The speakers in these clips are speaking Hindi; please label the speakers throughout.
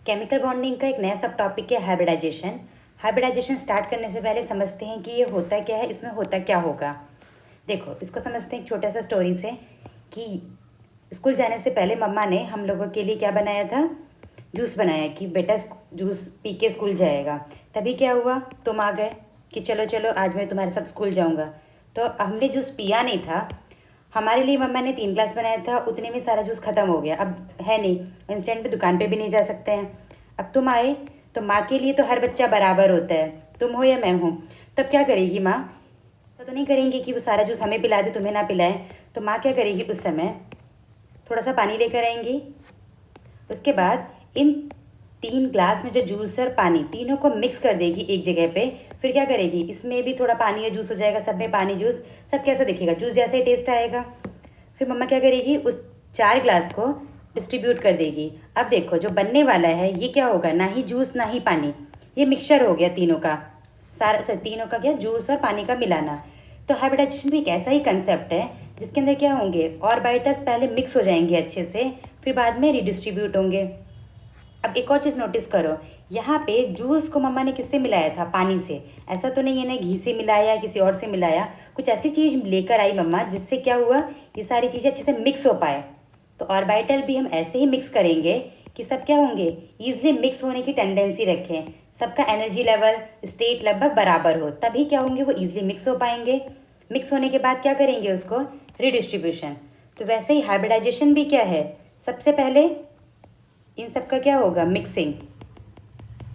Speaker 1: केमिकल बॉन्डिंग का एक नया सब टॉपिक है हाइब्रिडाइजेशन। हाइब्रिडाइजेशन स्टार्ट करने से पहले समझते हैं कि ये होता क्या है, इसमें होता क्या होगा। देखो, इसको समझते हैं एक छोटा सा स्टोरी से कि स्कूल जाने से पहले मम्मा ने हम लोगों के लिए क्या बनाया था, जूस बनाया कि बेटा जूस पी के स्कूल जाएगा। तभी क्या हुआ, तुम आ गए कि चलो चलो आज मैं तुम्हारे साथ स्कूल जाऊँगा। तो हमने जूस पिया नहीं था, हमारे लिए मम्मा ने 3 ग्लास बनाया था, उतने में सारा जूस ख़त्म हो गया। अब है नहीं, इंस्टेंट पे दुकान पे भी नहीं जा सकते हैं। अब तुम आए तो माँ के लिए तो हर बच्चा बराबर होता है, तुम हो या मैं हूँ। तब क्या करेगी माँ, ऐसा तो नहीं करेंगे कि वो सारा जूस हमें पिला दे तुम्हें ना पिलाए। तो माँ क्या करेगी, उस समय थोड़ा सा पानी लेकर आएंगी। उसके बाद इन 3 ग्लास में जो जूस और पानी तीनों को मिक्स कर देगी एक जगह पे। फिर क्या करेगी, इसमें भी थोड़ा पानी या जूस हो जाएगा, सब में पानी जूस, सब कैसा दिखेगा, जूस जैसा ही टेस्ट आएगा। फिर मम्मा क्या करेगी, उस 4 ग्लास को डिस्ट्रीब्यूट कर देगी। अब देखो जो बनने वाला है ये क्या होगा, ना ही जूस ना ही पानी, ये मिक्सचर हो गया तीनों का, सारा तीनों का क्या, जूस और पानी का मिलाना। तो हाइब्रिडाइजेशन भी एक ऐसा ही कंसेप्ट है जिसके अंदर क्या होंगे, ऑर्बिटल्स पहले मिक्स हो जाएंगे अच्छे से, फिर बाद में रिडिस्ट्रीब्यूट होंगे। अब एक और चीज़ नोटिस करो, यहाँ पे जूस को मम्मा ने किससे मिलाया था, पानी से। ऐसा तो नहीं है ना घी से मिलाया या किसी और से मिलाया, कुछ ऐसी चीज़ लेकर आई मम्मा जिससे क्या हुआ, ये सारी चीज़ें अच्छे से मिक्स हो पाए। तो ऑर्बिटल भी हम ऐसे ही मिक्स करेंगे कि सब क्या होंगे, ईजिली मिक्स होने की टेंडेंसी रखें, सबका एनर्जी लेवल स्टेट लगभग बराबर हो, तभी क्या होंगे, वो ईजिली मिक्स हो पाएंगे। मिक्स होने के बाद क्या करेंगे, उसको रिडिस्ट्रीब्यूशन। तो वैसे ही हाइब्रिडाइजेशन भी क्या है, सबसे पहले इन सब का क्या होगा, मिक्सिंग।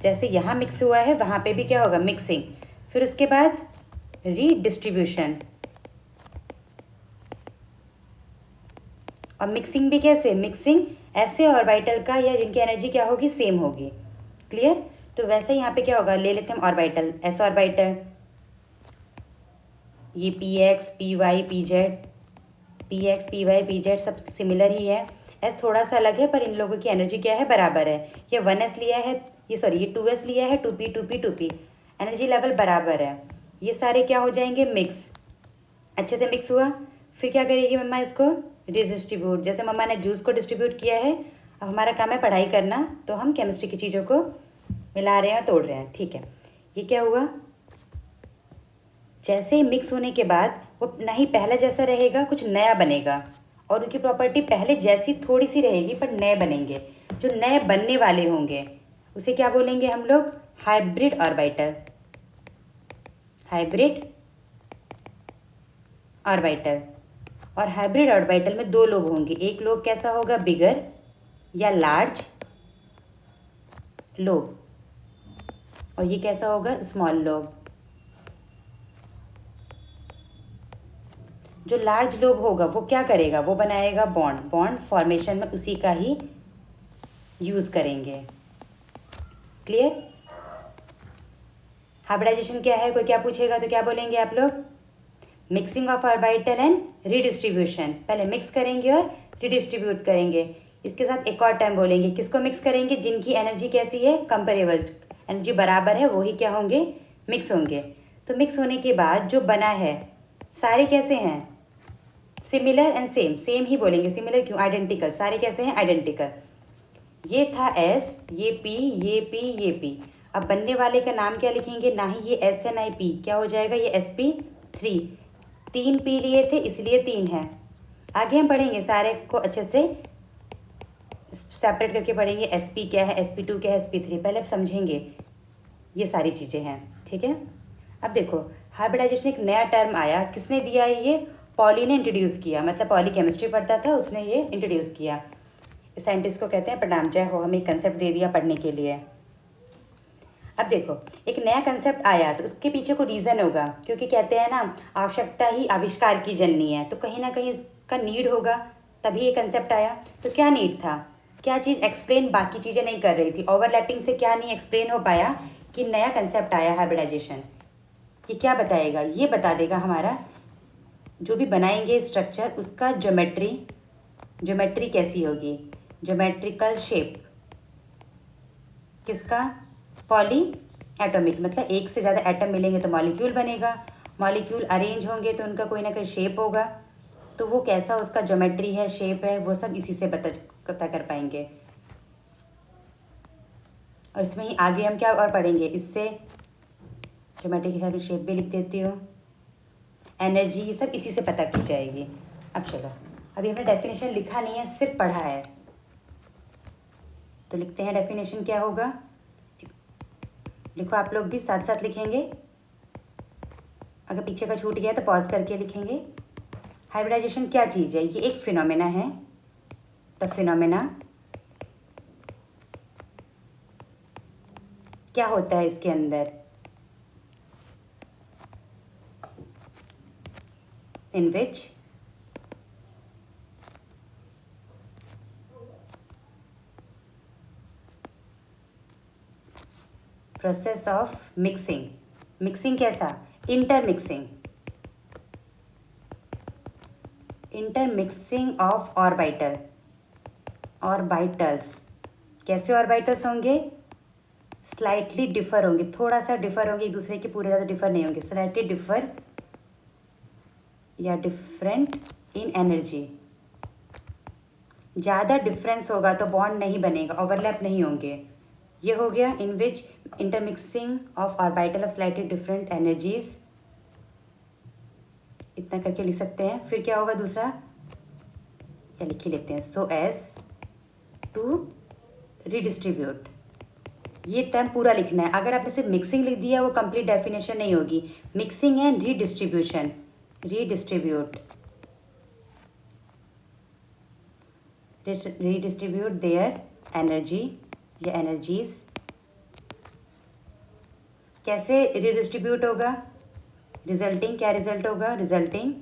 Speaker 1: जैसे यहाँ मिक्स हुआ है वहाँ पे भी क्या होगा, मिक्सिंग। फिर उसके बाद रीडिस्ट्रीब्यूशन। और मिक्सिंग भी कैसे, मिक्सिंग ऐसे ऑर्बिटल का या जिनकी एनर्जी क्या होगी, सेम होगी। क्लियर। तो वैसे यहाँ पे क्या होगा, ले लेते हैं ऑर्बिटल, एस ऑर्बिटल, ये p x p y p z, p x p y p z सब सिमिलर ही है। एस थोड़ा सा अलग है पर इन लोगों की एनर्जी क्या है, बराबर है। ये 1s लिया है, ये सॉरी ये 2s लिया है, 2p 2p 2p, energy level बराबर है। ये सारे क्या हो जाएंगे, मिक्स, अच्छे से मिक्स हुआ। फिर क्या करेगी मम्मा, इसको डिस्ट्रीब्यूट। जैसे मम्मा ने जूस को डिस्ट्रीब्यूट किया है, अब हमारा काम है पढ़ाई करना, तो हम केमिस्ट्री की चीज़ों को मिला रहे हैं, तोड़ रहे हैं, ठीक है। ये क्या हुआ, जैसे ही मिक्स होने के बाद वो ना ही पहले जैसा रहेगा, कुछ नया बनेगा, और उनकी प्रॉपर्टी पहले जैसी थोड़ी सी रहेगी पर नए बनेंगे। जो नए बनने वाले होंगे उसे क्या बोलेंगे हम लोग, हाइब्रिड ऑर्बिटल, हाइब्रिड ऑर्बिटल। और हाइब्रिड ऑर्बिटल में 2 लोब होंगे, एक लोब कैसा होगा, बिगर या लार्ज लोब, और ये कैसा होगा, स्मॉल लोब। जो लार्ज लोब होगा वो क्या करेगा, वो बनाएगा बॉन्ड, बॉन्ड फॉर्मेशन में उसी का ही यूज़ करेंगे। क्लियर। हाइब्रिडाइजेशन क्या है, कोई क्या पूछेगा तो क्या बोलेंगे आप लोग, mixing of orbital and redistribution. पहले मिक्स करेंगे और रिडिस्ट्रीब्यूट करेंगे। इसके साथ एक और टर्म बोलेंगे, किसको मिक्स करेंगे, जिनकी एनर्जी कैसी है, कंपेरेबल, एनर्जी बराबर है, वही क्या होंगे, मिक्स होंगे। तो मिक्स होने के बाद जो बना है, सारे कैसे हैं, सिमिलर एंड सेम, सेम ही बोलेंगे, सिमिलर क्यों, आइडेंटिकल, सारे कैसे हैं, आइडेंटिकल। ये था एस, ये पी, ये पी, ये पी। अब बनने वाले का नाम क्या लिखेंगे, ना ही ये एस है ना ही पी, क्या हो जाएगा, ये sp3। 3p लिए थे इसलिए 3 है। आगे हम पढ़ेंगे सारे को अच्छे से सेपरेट करके पढ़ेंगे, sp क्या है, sp2 क्या है, sp3, पहले अब समझेंगे ये सारी चीज़ें हैं, ठीक है। अब देखो हाइब्रिडाइजेशन एक नया टर्म आया, किसने दिया है, ये पॉली ने इंट्रोड्यूस किया, मतलब पॉली केमिस्ट्री पढ़ता था, उसने ये इंट्रोड्यूस किया। साइंटिस्ट को कहते हैं प्रणाम, जय हो, हमें एक कंसेप्ट दे दिया पढ़ने के लिए। अब देखो एक नया कंसेप्ट आया तो उसके पीछे को रीज़न होगा, क्योंकि कहते हैं ना आवश्यकता ही आविष्कार की जननी है, तो कहीं ना कहीं इसका नीड होगा, तभी ये कंसेप्ट आया। तो क्या नीड था, क्या चीज़ एक्सप्लेन बाकी चीज़ें नहीं कर रही थी, ओवरलैपिंग से क्या नहीं एक्सप्लेन हो पाया कि नया कंसेप्ट आया हाइब्रिडाइजेशन। ये क्या बताएगा, ये बता देगा हमारा जो भी बनाएंगे स्ट्रक्चर उसका ज्योमेट्री, ज्योमेट्री कैसी होगी, ज्योमेट्रिकल शेप किसका, पॉली एटॉमिक, मतलब एक से ज़्यादा एटम मिलेंगे तो मॉलिक्यूल बनेगा, मॉलिक्यूल अरेंज होंगे तो उनका कोई ना कोई शेप होगा, तो वो कैसा उसका ज्योमेट्री है, शेप है, वो सब इसी से पता कर पाएंगे। और इसमें ही आगे हम क्या और पढ़ेंगे, इससे ज्योमेट्रिक शेप भी लिख देती हूँ, एनर्जी, ये सब इसी से पता की जाएगी। अब चलो, अभी हमने डेफिनेशन लिखा नहीं है, सिर्फ पढ़ा है, तो लिखते हैं डेफिनेशन क्या होगा। लिखो, आप लोग भी साथ साथ लिखेंगे, अगर पीछे का छूट गया तो पॉज करके लिखेंगे। हाइब्रिडाइजेशन क्या चीज़ है, ये एक फिनोमेना है। द फिनोमेना क्या होता है इसके अंदर, in which process of mixing, mixing कैसा, intermixing, intermixing of orbital, orbitals. कैसे ऑर्बिटल्स होंगे, स्लाइटली डिफर होंगे, थोड़ा सा डिफर होंगे एक दूसरे के, पूरे ज़्यादा डिफर नहीं होंगे, स्लाइटली डिफर या डिफरेंट इन एनर्जी। ज़्यादा डिफरेंस होगा तो बॉन्ड नहीं बनेगा, ओवरलैप नहीं होंगे। ये हो गया in which intermixing of orbital of slightly different energies, इतना करके लिख सकते हैं। फिर क्या होगा दूसरा, या लिख ही लेते हैं, सो एज टू रीडिस्ट्रीब्यूट। ये टर्म पूरा लिखना है, अगर आपने सिर्फ मिक्सिंग लिख दिया वो कंप्लीट डेफिनेशन नहीं होगी। Mixing and redistribution, redistribute, redistribute their energy या एनर्जीज। कैसे रीडिस्ट्रीब्यूट होगा, रिजल्टिंग, क्या रिजल्ट होगा, resulting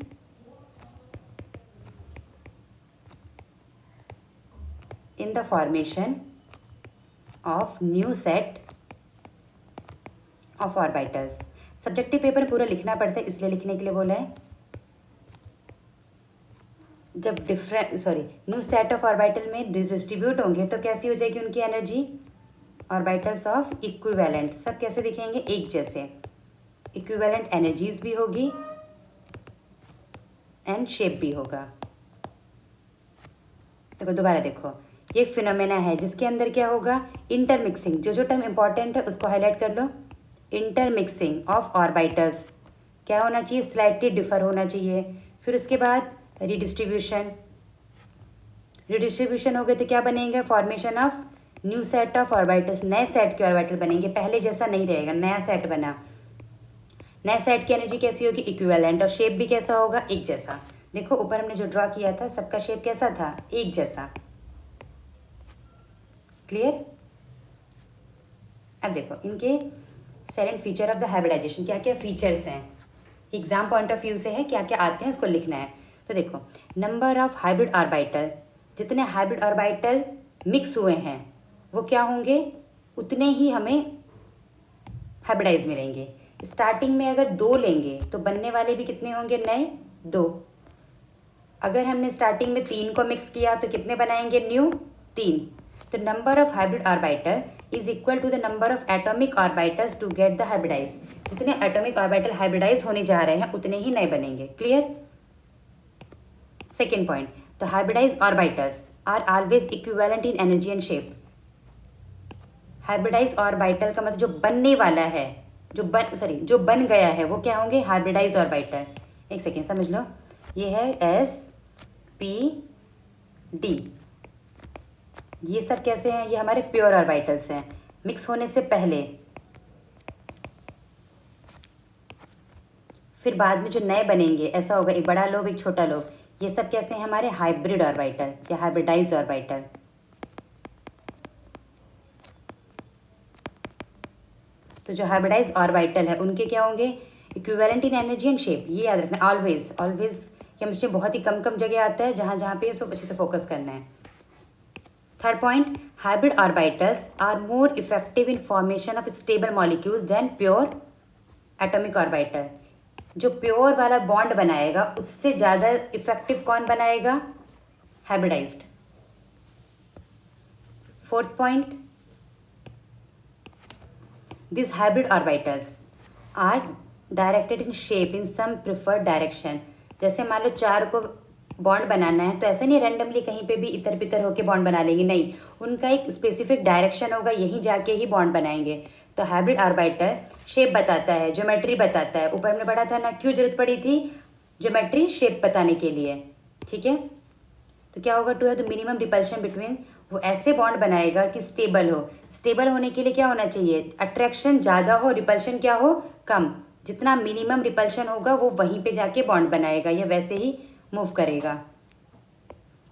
Speaker 1: in the formation of new set of orbitals. Subjective paper पूरा लिखना पड़ता है, इसलिए लिखने के लिए बोला है। जब न्यू सेट ऑफ ऑर्बिटल में डिस्ट्रीब्यूट होंगे तो कैसी हो जाएगी उनकी एनर्जी, ऑर्बिटल्स ऑफ इक्विवेलेंट, सब कैसे दिखेंगे, एक जैसे, इक्विवेलेंट एनर्जीज भी होगी एंड शेप भी होगा। देखो दोबारा देखो, ये फिनोमेना है जिसके अंदर क्या होगा, इंटरमिक्सिंग। जो जो टर्म इंपॉर्टेंट है उसको हाईलाइट कर लो। इंटरमिक्सिंग ऑफ ऑर्बिटल्स क्या होना चाहिए, स्लाइटली डिफर होना चाहिए। फिर उसके बाद रीडिस्ट्रीब्यूशन, रीडिस्ट्रीब्यूशन हो गए तो क्या बनेगा, formation of new set of orbitals, नए सेट के ऑर्बिटल बनेंगे, पहले जैसा नहीं रहेगा, नया सेट बना। नए सेट की एनर्जी कैसी होगी, इक्विवेलेंट, और शेप भी कैसा होगा, एक जैसा। देखो ऊपर हमने जो ड्रॉ किया था सबका शेप कैसा था, एक जैसा। क्लियर। अब देखो इनके salient feature of the hybridization, क्या क्या फीचर्स हैं, एग्जाम पॉइंट ऑफ व्यू से है, क्या क्या आते हैं उसको लिखना है। तो देखो, नंबर ऑफ हाइब्रिड ऑर्बिटल, जितने हाइब्रिड ऑर्बिटल मिक्स हुए हैं वो क्या होंगे, उतने ही हमें हाइब्रिडाइज मिलेंगे। स्टार्टिंग में अगर 2 लेंगे तो बनने वाले भी कितने होंगे, नए 2। अगर हमने स्टार्टिंग में 3 को मिक्स किया तो कितने बनाएंगे, न्यू 3। तो number of hybrid orbital is equal to the number of atomic orbitals to get the hybridize. जितने एटॉमिक ऑर्बिटल हाइब्रिडाइज होने जा रहे हैं उतने ही नए बनेंगे। Clear. Second point, the hybridize orbitals are always equivalent in energy and shape. Hybridize orbital का मतलब जो बनने वाला है, जो बन गया है वो क्या होंगे, हाइब्रिडाइज ऑर्बिटल। एक सेकेंड समझ लो, ये है SP, D, ये सब कैसे हैं, ये हमारे प्योर ऑर्बिटल्स हैं, मिक्स होने से पहले। फिर बाद में जो नए बनेंगे ऐसा होगा, एक बड़ा लोब एक छोटा लोब, ये सब कैसे हैं, हमारे हाइब्रिड ऑर्बिटल या हाइब्रिडाइज ऑर्बिटल। तो जो हाइब्रिडाइज ऑर्बिटल है उनके क्या होंगे, equivalent in energy and shape. ये याद रखना, ऑलवेज ऑलवेज केमिस्ट्री बहुत ही कम कम जगह आता है, जहाँ जहाँ पे इसको अच्छे से फोकस करना है। Third point, hybrid orbitals are more effective in formation of stable molecules than pure atomic orbital. जो प्योर वाला बॉन्ड बनाएगा उससे ज़्यादा इफेक्टिव कौन बनाएगा, hybridized. Fourth point, these hybrid orbitals are directed in shape in some preferred direction। जैसे मान लो 4 को बॉन्ड बनाना है तो ऐसा नहीं रैंडमली कहीं पे भी इतर बितर होके बॉन्ड बना लेंगे, नहीं, उनका एक स्पेसिफिक डायरेक्शन होगा, यहीं जाके ही बॉन्ड बनाएंगे। तो हाइब्रिड ऑर्बिटल शेप बताता है, ज्योमेट्री बताता है। ऊपर हमने पढ़ा था ना, क्यों जरूरत पड़ी थी ज्योमेट्री शेप बताने के लिए, ठीक है। तो क्या होगा, टू है तो मिनिमम रिपल्शन बिटवीन, वो ऐसे बॉन्ड बनाएगा कि स्टेबल हो। स्टेबल होने के लिए क्या होना चाहिए, अट्रैक्शन ज़्यादा हो, रिपल्शन क्या हो, कम। जितना मिनिमम रिपल्शन होगा वो वहीं पे जाके बॉन्ड बनाएगा, या वैसे ही मूव करेगा,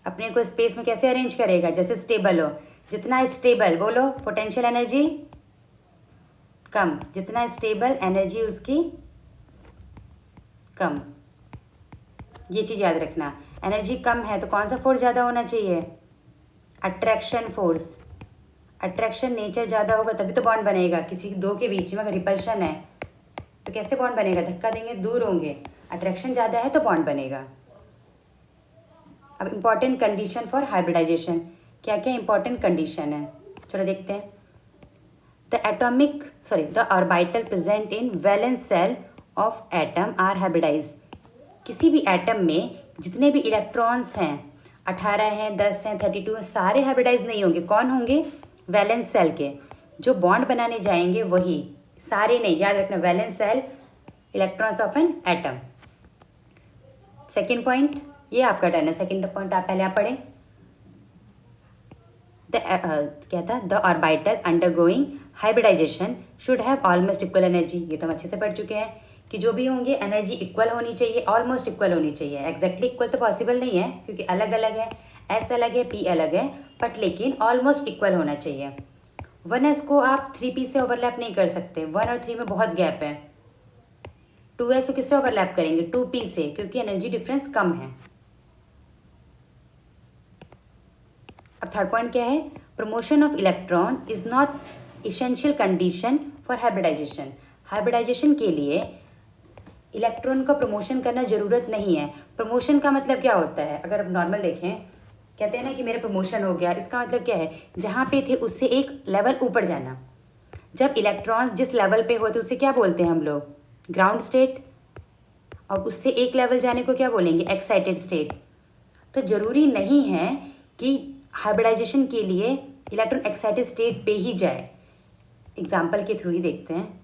Speaker 1: अपने को स्पेस में कैसे अरेंज करेगा, जैसे स्टेबल हो। जितना स्टेबल, बोलो, पोटेंशियल एनर्जी कम, जितना स्टेबल एनर्जी उसकी कम। ये चीज़ याद रखना, एनर्जी कम है तो कौन सा फोर्स ज़्यादा होना चाहिए, अट्रैक्शन फोर्स। अट्रैक्शन नेचर ज़्यादा होगा तभी तो बॉन्ड बनेगा। किसी दो के बीच में अगर रिपल्शन है तो कैसे बॉन्ड बनेगा, धक्का देंगे दूर होंगे। अट्रैक्शन ज़्यादा है तो बॉन्ड बनेगा। अब इम्पॉर्टेंट कंडीशन फॉर हाइब्रिडाइजेशन, क्या क्या इंपॉर्टेंट कंडीशन है, चलो देखते हैं। The orbital present in valence shell of atom are hybridize. किसी भी एटम में जितने भी इलेक्ट्रॉन्स हैं, 18 हैं, 10 हैं, 32 हैं, सारे हाइब्रिडाइज नहीं होंगे। कौन होंगे, वैलेंस सेल के जो बॉन्ड बनाने जाएंगे वही, सारे नहीं, याद रखना, valence shell electrons of an atom. Second point, ये आपका टर्न है, सेकेंड पॉइंट आप पहले आप पढ़ें। क्या था, the orbital undergoing hybridization should have almost equal energy. ये तो हम अच्छे से पढ़ चुके हैं कि जो भी होंगे एनर्जी इक्वल होनी चाहिए, ऑलमोस्ट इक्वल होनी चाहिए। एग्जैक्टली इक्वल तो पॉसिबल नहीं है क्योंकि अलग अलग है, एस अलग है, पी अलग है, बट लेकिन ऑलमोस्ट इक्वल होना चाहिए। 1s को आप 3p से ओवरलैप नहीं कर सकते, 1 और 3 में बहुत गैप है। 2s को किससे ओवरलैप करेंगे, 2p से, क्योंकि एनर्जी डिफरेंस कम है। अब थर्ड पॉइंट क्या है, promotion of electron is not essential condition for hybridization. Hybridization के लिए इलेक्ट्रॉन का प्रमोशन करना ज़रूरत नहीं है। प्रमोशन का मतलब क्या होता है, अगर आप नॉर्मल देखें, कहते हैं ना कि मेरा प्रमोशन हो गया, इसका मतलब क्या है, जहाँ पे थे उससे एक लेवल ऊपर जाना। जब इलेक्ट्रॉन्स जिस लेवल पे होते उसे क्या बोलते हैं हम लोग, ग्राउंड स्टेट, और उससे एक लेवल जाने को क्या बोलेंगे, एक्साइटेड स्टेट। तो ज़रूरी नहीं है कि हाइब्रिडाइजेशन के लिए इलेक्ट्रॉन एक्साइटेड स्टेट पे ही जाए। एग्जाम्पल के थ्रू ही देखते हैं।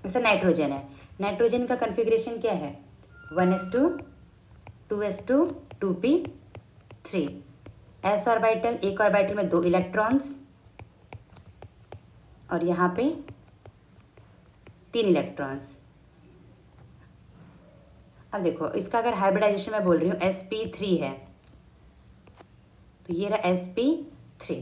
Speaker 1: जैसे नाइट्रोजन है, नाइट्रोजन का कन्फिग्रेशन क्या है, 1s2 2s2 2p3, S orbital, एक ऑर्बिटल में 2 इलेक्ट्रॉन्स और यहाँ पे 3 इलेक्ट्रॉन्स। अब देखो इसका अगर हाइब्रिडाइजेशन मैं बोल रही हूँ sp3 है, तो ये रहा sp3।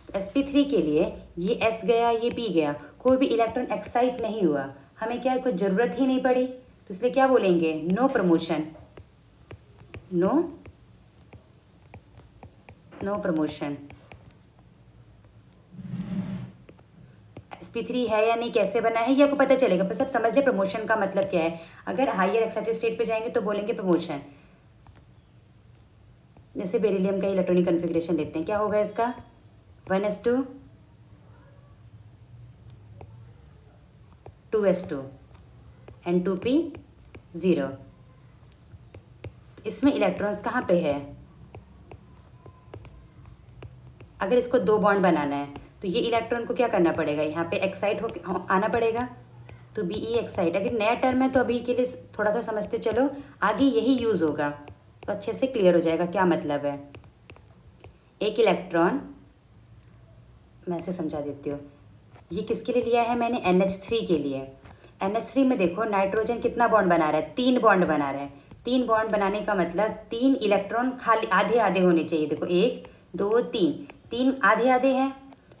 Speaker 1: तो sp3 के लिए ये s गया, ये p गया, कोई भी इलेक्ट्रॉन एक्साइट नहीं हुआ, हमें क्या है, कुछ ज़रूरत ही नहीं पड़ी, तो इसलिए क्या बोलेंगे, no promotion, no promotion. sp3 है या नहीं, कैसे बना है, ये आपको पता चलेगा, बस अब समझ ले प्रमोशन का मतलब क्या है। अगर हायर एक्साइटेड स्टेट पे जाएंगे तो बोलेंगे प्रमोशन। जैसे बेरिलियम का इलेक्ट्रॉनिक कन्फिग्रेशन लेते हैं, क्या होगा इसका, 1s2 2s2 एंड 2p0। इसमें इलेक्ट्रॉन्स कहाँ पे है, अगर इसको 2 बॉन्ड बनाना है तो ये इलेक्ट्रॉन को क्या करना पड़ेगा, यहाँ पे एक्साइट हो आना पड़ेगा, तो बी ई एक्साइट। अगर नया टर्म है तो अभी के लिए थोड़ा सा समझते चलो, आगे यही यूज़ होगा तो अच्छे से क्लियर हो जाएगा क्या मतलब है। एक इलेक्ट्रॉन, मैं ऐसे समझा देती हूँ, ये किसके लिए लिया है मैंने, NH3 के लिए। NH3 में देखो नाइट्रोजन कितना बॉन्ड बना रहा है, 3 बॉन्ड बना रहा है। 3 बॉन्ड बनाने का मतलब 3 इलेक्ट्रॉन खाली आधे आधे होने चाहिए। देखो 1 2 3 आधे आधे हैं,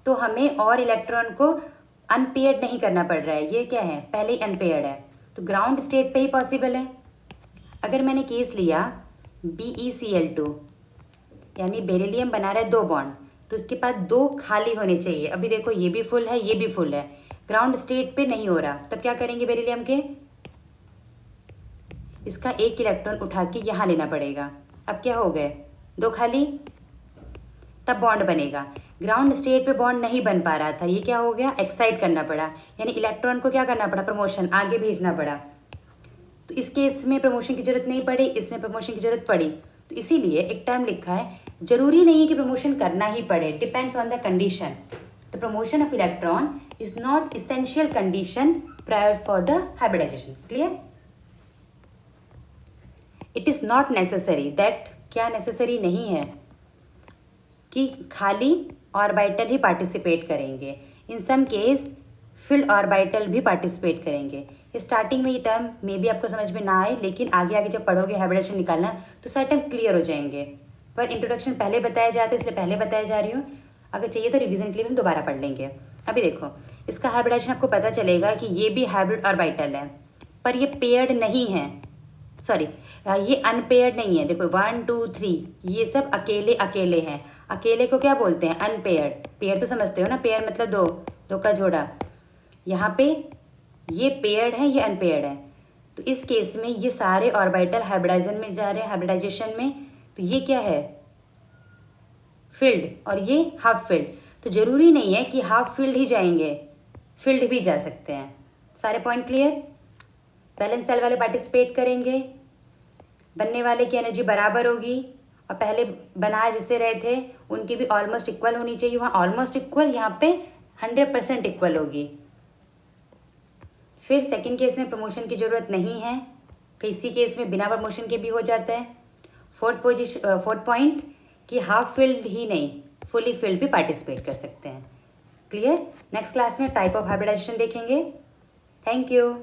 Speaker 1: तो हमें और इलेक्ट्रॉन को अनपेयर्ड नहीं करना पड़ रहा है। ये क्या है, पहले ही अनपेयर्ड है, तो ग्राउंड स्टेट पे ही पॉसिबल है। अगर मैंने केस लिया BeCl2, यानी बेरिलियम बना रहा है 2 बॉन्ड, तो इसके पास 2 खाली होने चाहिए। अभी देखो ये भी फुल है, ये भी फुल है, ग्राउंड स्टेट पे नहीं हो रहा, तब क्या करेंगे बेरिलियम के, इसका 1 इलेक्ट्रॉन उठा के यहाँ लेना पड़ेगा। अब क्या हो गए, 2 खाली, तब बॉन्ड बनेगा। ग्राउंड स्टेट पे बॉन्ड नहीं बन पा रहा था, ये क्या हो गया, एक्साइट करना पड़ा, यानी इलेक्ट्रॉन को क्या करना पड़ा, प्रमोशन, आगे भेजना पड़ा। तो इस केस में प्रमोशन की जरूरत नहीं पड़ी, इसमें प्रमोशन की जरूरत पड़ी। तो इसीलिए एक टर्म लिखा है, जरूरी नहीं है कि प्रमोशन करना ही पड़े, depends on the condition. The promotion of electron is not essential condition prior for the hybridization. Clear? It is not necessary that, क्या नेसेसरी नहीं है कि खाली ऑर्बिटल ही पार्टिसिपेट करेंगे। In some case filled orbital भी पार्टिसिपेट करेंगे। स्टार्टिंग में ये टर्म मे भी आपको समझ में ना आए, लेकिन आगे आगे जब पढ़ोगे हाइब्रिडाइजेशन निकालना तो सारे टर्म क्लियर हो जाएंगे। पर इंट्रोडक्शन पहले बताया जाता है, इसलिए पहले बताया जा रही हूँ। अगर चाहिए तो रिवीजन के लिए हम दोबारा पढ़ लेंगे। अभी देखो, इसका हाइब्रिडाइजेशन आपको पता चलेगा कि ये भी हाइब्रिड ऑर्बिटल है, पर ये पेयर्ड नहीं है, सॉरी ये अनपेयर्ड नहीं है। देखो 1 2 3 ये सब अकेले अकेले हैं। अकेले को क्या बोलते हैं? अनपेयर्ड। पेयर तो समझते हो ना, पेयर मतलब दो, दो का जोड़ा। यहाँ पे ये पेयर्ड है, ये अनपेयर्ड है। तो इस केस में ये सारे ऑर्बिटल हाइब्रिडाइजेशन में जा रहे हैं, हाइब्रिडाइजेशन में। तो ये क्या है? फील्ड, और ये हाफ फील्ड। तो जरूरी नहीं है कि हाफ फील्ड ही जाएंगे, फील्ड भी जा सकते हैं। सारे पॉइंट क्लियर? बैलेंस सेल वाले पार्टिसिपेट करेंगे, बनने वाले की एनर्जी बराबर होगी, और पहले बना जिससे रहे थे उनकी भी ऑलमोस्ट इक्वल होनी चाहिए। वहाँ ऑलमोस्ट इक्वल, यहाँ पे 100% इक्वल होगी। फिर सेकंड केस में प्रमोशन की ज़रूरत नहीं है, किसी केस में बिना प्रमोशन के भी हो जाता है। फोर्थ पॉइंट कि हाफ फील्ड ही नहीं, फुली फील्ड भी पार्टिसिपेट कर सकते हैं। क्लियर? नेक्स्ट क्लास में टाइप ऑफ हाइब्रिडाइजेशन देखेंगे। Thank you.